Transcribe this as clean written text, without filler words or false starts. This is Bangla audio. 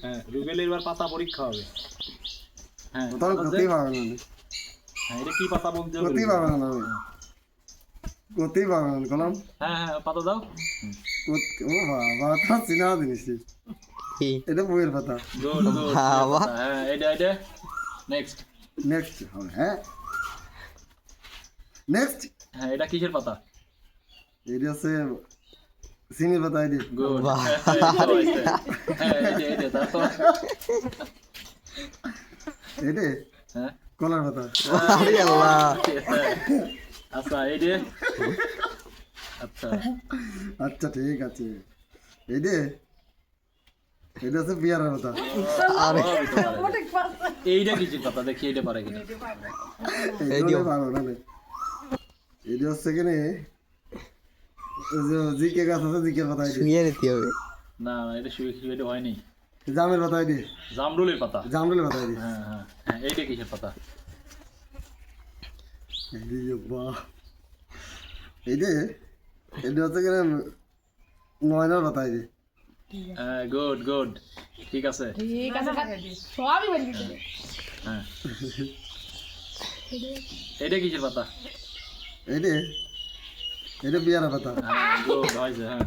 হ্যাঁ রুবেলের এবার পাতা পরীক্ষা হবে। হ্যাঁ তাও করতেই পারবে না হ্যাঁ এটা কি পাতা বলতে হবে? করতেই পারবে না করতেই পারবে না কলম হ্যাঁ হ্যাঁ পাতা দাও। ও বাবা তা চিনা জিনিস এটা বইয়ের পাতা গুড গুড বাবা। হ্যাঁ এটা নেক্সট। নেক্সট হবে হ্যাঁ নেক্সট হ্যাঁ এটা কিসের পাতা? এটা হচ্ছে সিনির পাতা এটি গুড বাহ। হ্যাঁ এটা তারপর এটি হ্যাঁ কলার পাতা আরে আল্লাহ। আচ্ছা এই যে আচ্ছা আচ্ছা ঠিক আছে এটি এটা হচ্ছে পেয়ারার পাতা আরে এইটা কিসের পাতা দেখি এটা পারে কিনা। এইটাও পারো না এটি হচ্ছে কিনে জিকে গাছ আছে জিকের পাতা এটি শুয়ে নিতে হবে। না না এটা শুয়ে শুয়ে এটা হয়নি। জামের পাতা এটি জামরুলের পাতা। জামরুলের পাতা এটি হ্যাঁ হ্যাঁ হ্যাঁ এইটা কিসের পাতা? বাহ এইটা এটা হচ্ছে কিনা ময়নার পাতা এটি হ্যাঁ গুড গুড ঠিক আছে। ঠিক আছে সবই বলি হ্যাঁ এটা কিসের পাতা? এইটা এটা পেয়ারা পাতা হ্যাঁ গুড হয়েছে হ্যাঁ